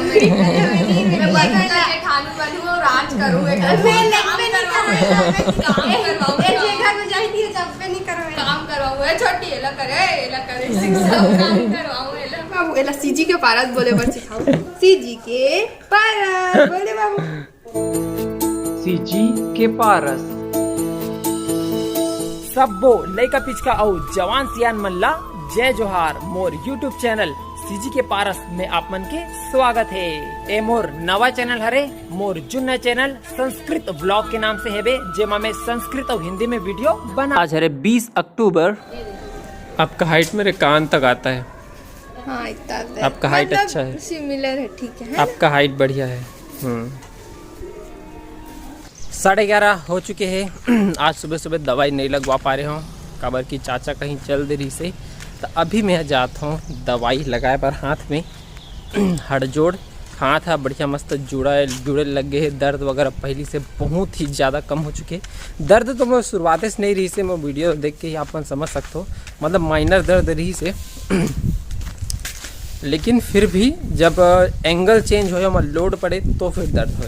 जेठानी बनूं और राज करूं। मैं जेठा को जाती है जब पे नहीं करो काम करवाऊं छोटी एला करे सब काम करवाऊं एला बाबू एला सीजी के पारस बोले पर सिखाओ सीजी के पारस बोले बाबू सीजी के पारस सबो लइका पिचका औ जवान सियान मल्ला जय जोहार मोर यूट्यूब चैनल सीजी के पारस में आप मन के स्वागत है। ए मोर नवा चैनल हरे मोर जुन्ना चैनल संस्कृत ब्लॉग के नाम से है जेमा में संस्कृत और हिंदी में वीडियो बना। आज हरे 20 अक्टूबर। आपका हाइट मेरे कान तक आता है। हाँ इतना आता है। आपका हाइट मतलब अच्छा है, सिमिलर है, ठीक है। आपका हाइट बढ़िया है। 11:30 हो चुके हैं। आज सुबह सुबह दवाई नहीं लगवा पा रहे हूँ काबर की चाचा कहीं चल दे रही से, तो अभी मैं जाता हूँ दवाई लगाए पर हाथ में हड़जोड़ हाथ है बढ़िया मस्त जुड़े लग गए। दर्द वगैरह पहले से बहुत ही ज़्यादा कम हो चुके। दर्द तो मैं शुरुआत से नहीं रही से, मैं वीडियो देख के ही आप समझ सकते हो, मतलब माइनर दर्द रही से लेकिन फिर भी जब एंगल चेंज हो या लोड पड़े तो फिर दर्द हो।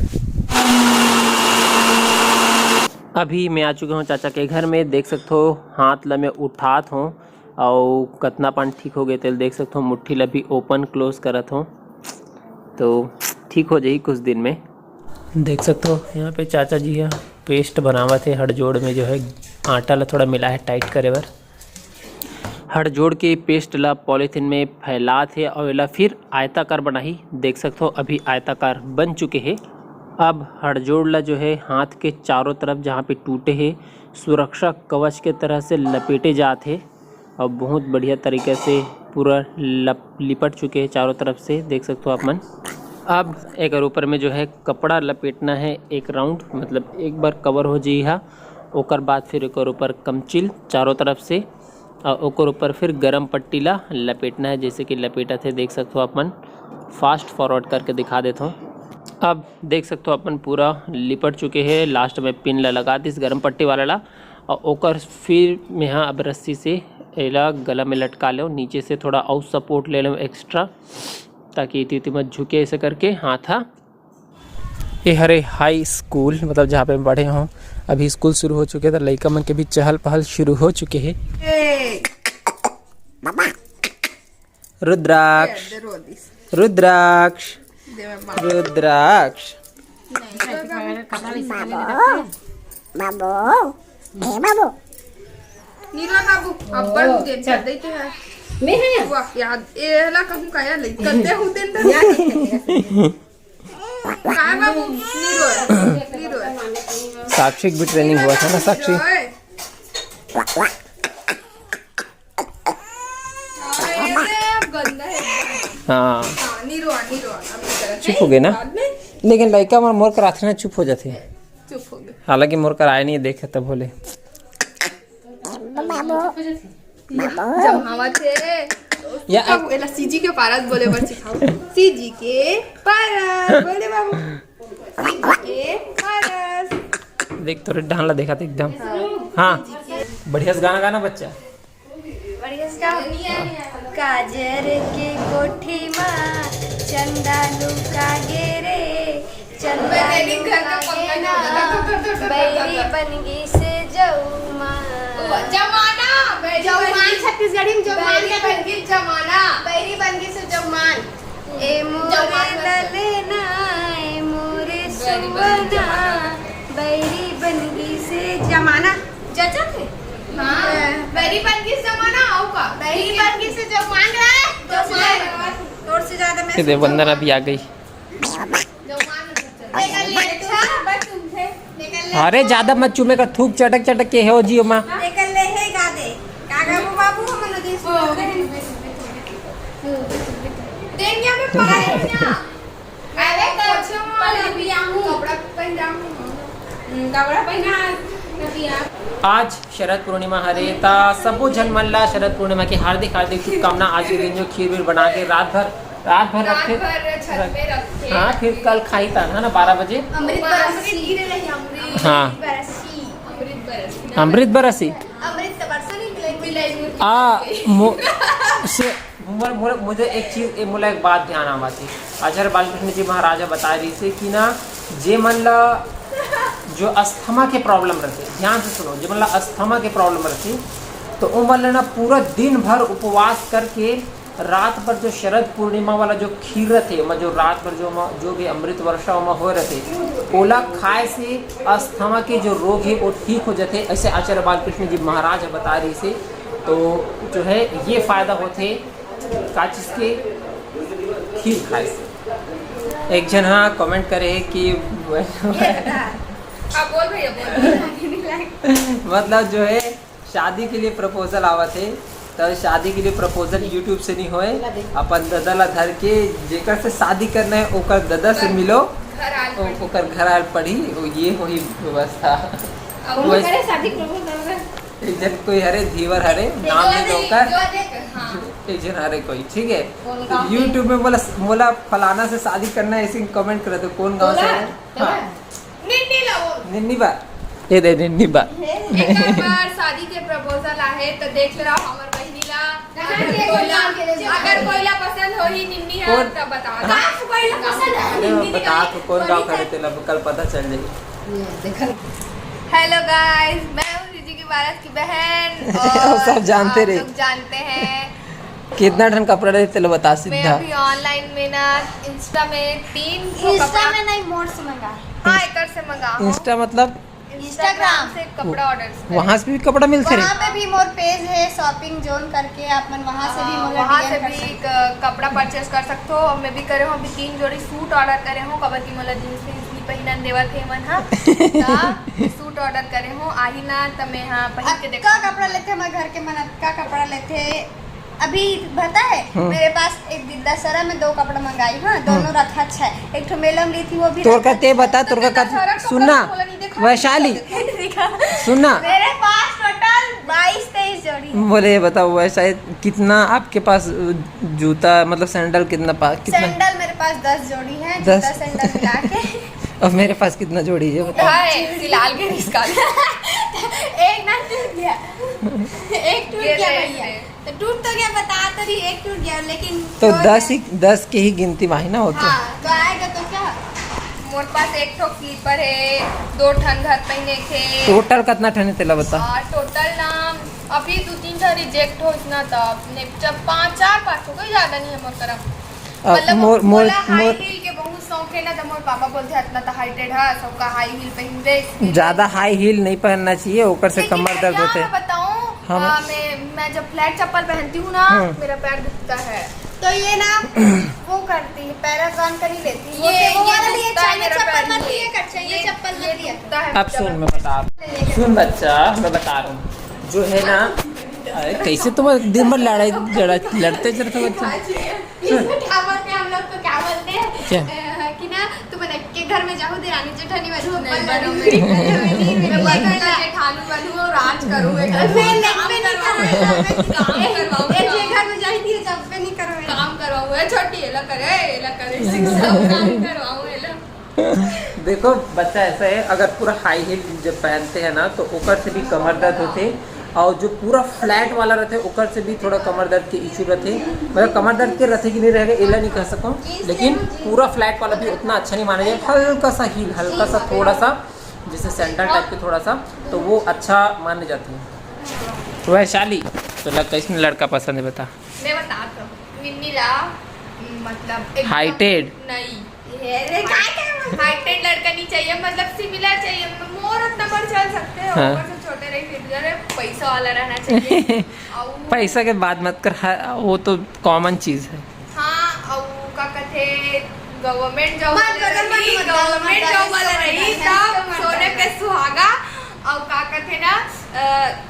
अभी मैं आ चुका हूँ चाचा के घर में, देख सकते हो हाथ ला मैं उठात हूँ और कतना पान ठीक हो गए तेल देख सकते हो। मुट्ठी ला भी ओपन क्लोज करत हूँ तो ठीक हो जाएगी कुछ दिन में। देख सकते हो यहाँ पे चाचा जी है पेस्ट बनावा थे हड़जोड़ में, जो है आटा ला थोड़ा मिला है टाइट करे बर। हड़जोड़ के पेस्ट ला पॉलीथीन में फैला थे और एला फिर आयताकार बनाही। देख सकते हो अभी आयताकार बन चुके हैं। अब हड़जोड़ ला जो है हाथ के चारों तरफ जहाँ पे टूटे हैं सुरक्षा कवच के तरह से लपेटे जाते हैं और बहुत बढ़िया तरीके से पूरा लिपट चुके हैं चारों तरफ से, देख सकते हो आप मन। अब एक ऊपर में जो है कपड़ा लपेटना है एक राउंड, मतलब एक बार कवर हो जाइए हा, ओकर बाद फिर एक ऊपर कमचिल चारों तरफ से और ओकर ऊपर फिर गरम पट्टी ला लपेटना है जैसे कि लपेटा थे, देख सकते हो आप मन। फास्ट फॉरवर्ड करके दिखा देता हूँ। अब देख सकते हो अपन पूरा लिपट चुके हैं। लास्ट में पिन ला लगा दी इस गरम पट्टी वाला ला और ओकर फिर मैं यहाँ अब रस्सी से एला गला में लटका लो, नीचे से थोड़ा और सपोर्ट ले लो एक्स्ट्रा ताकि इतनी मत झुके ऐसे करके हाथ। ये हरे हाई स्कूल मतलब जहाँ पे पढ़े हों, अभी स्कूल शुरू हो चुके थे, लड़का मन के भी चहल पहल शुरू हो चुके हैं। रुद्राक्ष रुद्राक्ष रुद्राक्ष नीला बाबू अब्बड़ मुझे चल देते हैं मैं है वाह याद एला कहूं काया ले करते हूं दिन तो का बाबू नीरो साक्षी भी ट्रेनिंग हुआ था ना साक्षी। हाँ नीरो चुप हो गए ना, लेकिन लड़का मोर कराते ना चुप हो जाते, चुप हो गए। हालांकि मोर कराए नहीं देखे तब बोले जब हवा थे या एला सीजी के पारस बोले पर सिखाओ सीजी के पारस बोले बाबू सीजी के पारस देख तो ढांला देखा था एकदम। हाँ बढ़िया से गाना गाना बच्चा बढ़िया काजर के कोठी माँ चंदा लुका गेरे चंदा बैरी बनगी से जौमा जमाना जौमान छत्तीसगढ़ी में जौमान के बनगी जमाना बैरी बनगी से जौमान ए मोरे ललेना ए मोरे सुवना बैरी बनगी से जमाना जचा थे। हाँ बैरी बनगी से जमाना आओ का बैरी बनगी से जौमान रहा तोड़ से ज्यादा मैं किधर वंदना भी आ गई। अरे ज्यादा मत चूमे का थूक चटक चटक के हो जियो माँ आज शरद पूर्णिमा हरे ता सबो जन मन ला शरद पूर्णिमा की हार्दिक हार्दिक शुभकामना। आज के दिन जो खीर बना के रात भर रखे, हाँ फिर कल खाई था ना 12 बजे। हाँ अमृत बरसी मुझे एक चीज़ मोला एक बात ध्यान आवा थी। आचार्य बालकृष्ण जी महाराजा बता रही थे कि ना जे मन ला जो अस्थमा के प्रॉब्लम रहते, ध्यान से सुनो, जे मन ला अस्थमा के प्रॉब्लम रहती तो वो मन ला ना पूरा दिन भर उपवास करके रात भर जो शरद पूर्णिमा वाला जो खीर रहते जो रात भर जो भी अमृत वर्षा में हो रहते ओला खाए से अस्थमा के जो रोग है वो ठीक हो जाते। ऐसे आचार्य बालकृष्ण जी महाराज बता रही से। तो जो है ये फायदा होते का चीज़ के खीर खाए से। एक जन हाँ कमेंट करे कि मतलब जो है शादी के लिए प्रपोजल आवा थे तो शादी के लिए प्रपोजल यूट्यूब से नहीं होए, अपन दादा ला धर के जेकर से शादी करना है ओकर दादा से मिलो, ओकर घर आल पढ़ी, ये वही व्यवस्था। एक जन कोई हरे धीवर हरे नाम नहीं दोकर एक जन हरे कोई, ठीक है। तो यूट्यूब में बोला फलाना से शादी करना है ऐसे कमेंट करे तो कौन गाँव से है? निन्नी बा ये दे निन्नी बा एक बार शादी के प्रपोजल आहे तो देख रहा हमर बहिनी ला, अगर कोईला पसंद होही निन्नी है तो बता दो। कोईला पसंद है निन्नी बता तो कौन गाँव करे तेला कल पता चल जाएगी। हेलो गाइस, मैं हूँ रिजी की बारात की बहन और सब जानते रहे, लोग जानते हैं कितना ढंग कपड़ा रहते लो बता मैं सीधा। अभी ऑनलाइन में ना इंस्टा में 3 इंस्टा में नहीं मोड से मंगा। हाँ इधर से मंगा इंस्टा मतलब इंस्टाग्राम से कपड़ा ऑर्डर वहाँ से भी कपड़ा मिलते वहाँ पे भी मोर पेज है शॉपिंग जोन करके आप मन वहाँ से भी मोला वहाँ से DM कर भी सकते हो। कपड़ा परचेस कर सकते हो। और मैं भी करे हूँ अभी 3 जोड़ी सूट ऑर्डर करे हूँ कबर की मोला जींस इसलिए पहिनन देवा थे मन हाँ सूट ऑर्डर करे हूँ आही ना तो मैं हाँ पहन के का देखा कपड़ा लेते हमारे घर के मन का कपड़ा लेते अभी पता है मेरे पास एक दशहरा में 2 कपड़ा मंगाई। हाँ दोनों रखा अच्छा है। एक ठो मेलम ली थी वो भी तोर का ते बता तोर का सुनना वैशाली सुनना मेरे पास टोटल 22-23 जोड़ी है। बोले बताओ वैसा कितना आपके पास जूता मतलब सैंडल कितना सैंडल मेरे पास 10 जोड़ी है, 10 जूता सैंडल मिला के और मेरे पास कितना जोड़ी है बताओ। फिलहाल के इसका एक ना टूट गया एक टूट गया भैया तो टूट तो गया बता तो रही एक टूट गया लेकिन तो 10 के ही गिनती माही ना होते। हाँ तो आएगा तो क्या मोर पास एक ठो स्लीपर है 2 ठन घर पहने थे टोटल कितना ठने तेला बता। और टोटल नाम अभी 2-3 ठन रिजेक्ट हो इतना था अपने जब 5-4 हो कोई ज्यादा नहीं है मोर तरफ। मतलब मोला हाई हील के बहुत शौक है ना तो मोर पापा बोलते हैं इतना तो हाइटेड है सबका हाई हील पहन दे। ज्यादा हाई हील नहीं पहनना चाहिए ऊपर से कमर दर्द होते हैं। बताऊं मैं जब फ्लैट चप्पल पहनती हूँ ना मेरा पैर दुखता है तो ये ना वो करती है पैरागॉन कर ही लेती है ये वाला लिए दुखता है चाहिए मेरा चप्पल पैर, मत लिए कर चाहिए चप्पल मत लिए दुखता है अब सुन मैं बता सुन बच्चा मैं बता रहा हूँ जो है ना अरे कैसे तुम दिन भर लड़ते चलते बच्चा क्या बोलते हैं हम लोग को क्या बोलते हैं क्या? कि ना तुम के घर में जाओ देरानी जेठानी में धूप नहीं पर बनूं लड़ी मैं जेठानी बनूं और राज करूं मैं लेग पे नहीं करूँ एक ये घर में जाती है जब पे नहीं करूँ काम करवाऊं है छोटी एला करे सब काम करवाऊं एला। देखो बच्चा ऐसा है अगर पूरा हाई हील जब पहनते हैं ना तो ऊपर से भी कमर दर्द होते और जो पूरा फ्लैट वाला रहते ऊपर से भी थोड़ा कमर दर्द के इशू रहते मतलब कमर दर्द के रहते कि नहीं रहेगा एला नहीं कह सकूँ लेकिन पूरा फ्लैट वाला भी उतना अच्छा नहीं माना जाए। हल्का सा हील हल्का सा थोड़ा सा जैसे सेंटर टाइप के थोड़ा सा तो वो अच्छा माने जाते हैं। वैशाली तो लगता है इसमें लड़का पसंद है बता। मैं बताता हूँ निन्नीला मतलब हाइटेड नहीं हाइटेड लड़का नहीं चाहिए मतलब सिमिलर चाहिए मोर उतना बढ़ चल सकते हैं ऊपर से छोटे रही फिर पैसा वाला रहना चाहिए पैसा के बात मत कर वो तो कॉमन चीज है। हाँ और का कथे गवर्नमेंट जॉब वाला रही तब सोने पे सुहागा और का कथे ना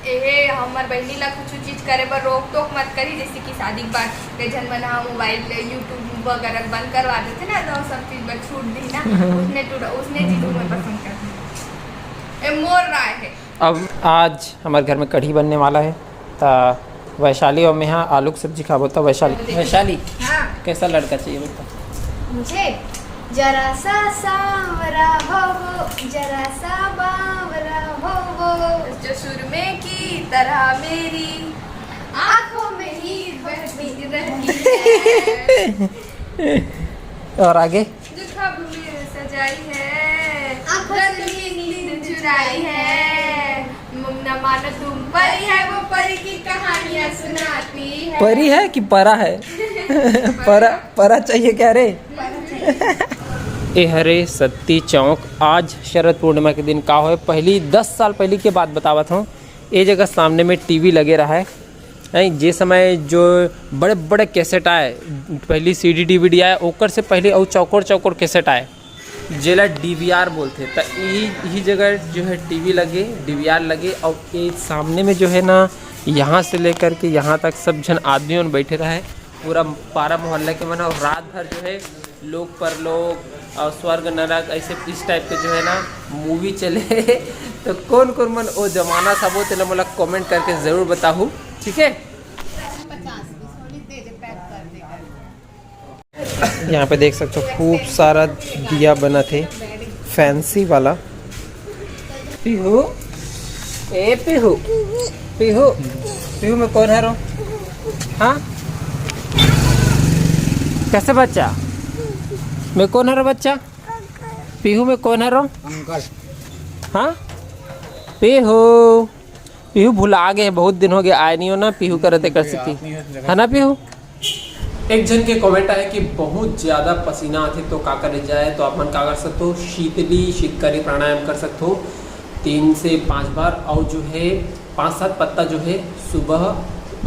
ये हमार बहनी ला कुछ चीज करे पर रोक टोक मत करी जैसे कि शादी के बाद जन बना मोबाइल यूट्यूब वगैरह बंद करवा देते ना तो सब चीज पर छूट दी ना उसने चीजों में पसंद कर मोर राय है। अब आज हमारे घर में कढ़ी बनने वाला है तो वैशाली और मैं यहाँ आलू की सब्जी खा बोलता। वैशाली हाँ कैसा लड़का चाहिए बोलता मुझे जरा सा सांवरा हो जरा सा बावरा हो जो सुरमे की तरह मेरी आँखों में नींद बहती रहती है। और आगे जो ख्वाब में सजाई है, रंग की नींद चुराई है, मुन्ना मानो तुम परी है, वो परी की कहानियाँ सुनाती है। परी है कि परा है? परा चाहिए क्या रे? ए हरे सत्ती चौक आज शरद पूर्णिमा के दिन का हो पहली 10 साल पहले की बात बतावत हूँ। ये जगह सामने में टीवी लगे रहा है नहीं, जे समय जो बड़े बड़े कैसेट आए, पहली सीडी डीवीडी आए, ओकर से पहले और चौकोर चौकोर कैसेट आए, जेला डीवीआर बोलते। तो यही जगह जो है टीवी लगे, डीवीआर लगे, और ये सामने में जो है ना, यहाँ से लेकर के यहाँ तक सब जन आदमी बैठे रहे, पूरा पारा मोहल्ला के मना। और रात भर जो है लोग परलोक और स्वर्ग नरक ऐसे इस टाइप के जो है ना मूवी चले। तो कौन कौन मन वो जमाना था वो तेला मोला कमेंट करके ज़रूर बताऊँ, ठीक है। यहाँ पे देख सकते हो खूब सारा दिया बना थे, फैंसी वाला। पीहू, ए पीहू, पीहू, पीहू में कौन है रो? हाँ कैसे बच्चा में कौन है रो? बच्चा पीहू में कौन है रो? अंकल। हाँ पीहू, पीहू भुला गए, बहुत दिन हो गए आए नहीं हो ना। पीहू करते कर सकती है ना पीहू। एक जन के कमेंट आए कि बहुत ज़्यादा पसीना आते तो का करे जाए, तो आप मन का कर सकते हो, शीतली शीतकारी प्राणायाम कर सकते हो 3 से 5 बार। और जो है 5-7 पत्ता जो है सुबह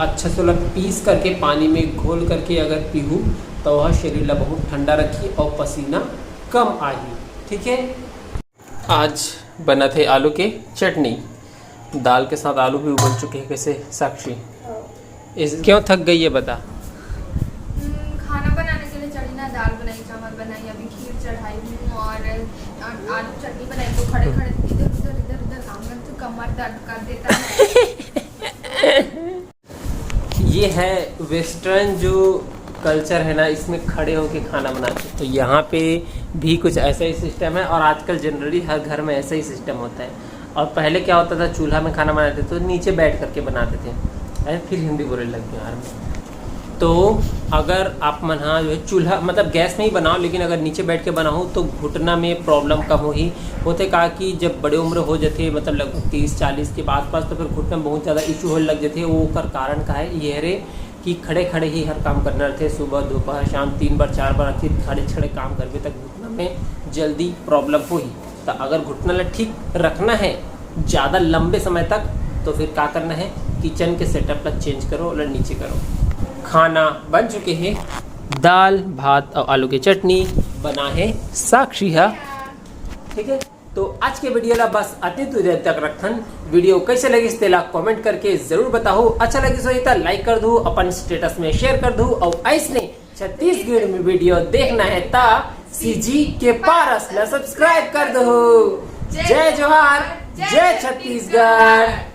अच्छा से पीस करके पानी में घोल करके अगर पीहू तो वह शरीर ला बहुत ठंडा रखी और पसीना कम आई, ठीक है। आज बना थे आलू के चटनी, दाल के साथ आलू भी उबल चुके हैं। कैसे साक्षी इस क्यों थक गई है बता? खाना बनाने के लिए चढ़ी ना, दाल बनाई, चावल बनाई, अभी खीर चढ़ाई हूँ और आलू चटनी बनाई। तो खड़े खड़े इधर काम करते तो कमर दर्द कर देता है। ये है वेस्टर्न जो कल्चर है ना, इसमें खड़े होके खाना बनाते। तो यहाँ पे भी कुछ ऐसा ही सिस्टम है, और आजकल जनरली हर घर में ऐसा ही सिस्टम होता है। और पहले क्या होता था, चूल्हा में खाना बनाते तो नीचे बैठ करके बनाते थे। अरे फिर हिंदी बोलने लग गया यार। तो अगर आप मन हाँ जो है चूल्हा मतलब गैस में ही बनाओ, लेकिन अगर नीचे बैठ के बनाओ तो घुटना में प्रॉब्लम कम होगी। होते कहा कि जब बड़े उम्र हो जाते मतलब लगभग 30-40 के आसपास, तो फिर घुटना में बहुत ज़्यादा इशू होने लग जाते। वो कर कारण का है ये रे कि खड़े खड़े ही हर काम करना रहते, सुबह दोपहर शाम 3 बार 4 बार फिर खड़े खड़े काम करने तक घुटना में जल्दी प्रॉब्लम होगी। तो अगर घुटना ला ठीक रखना है ज़्यादा लंबे समय तक, तो फिर क्या करना है, किचन के सेटअप ला चेंज करो और नीचे करो। खाना बन चुके हैं, दाल भात और आलू की चटनी बना है साक्षी है, ठीक है। तो आज के वीडियो ला बस अति देर तक रखन। वीडियो कैसे लगी तेला कमेंट करके जरूर बताओ। अच्छा लगी सो तो लाइक कर दो, अपन स्टेटस में शेयर कर दो, और ऐसने छत्तीसगढ़ में वीडियो देखना है ता सीजी के पारस ला सब्सक्राइब कर दो। जय जोहार, जय छत्तीसगढ़।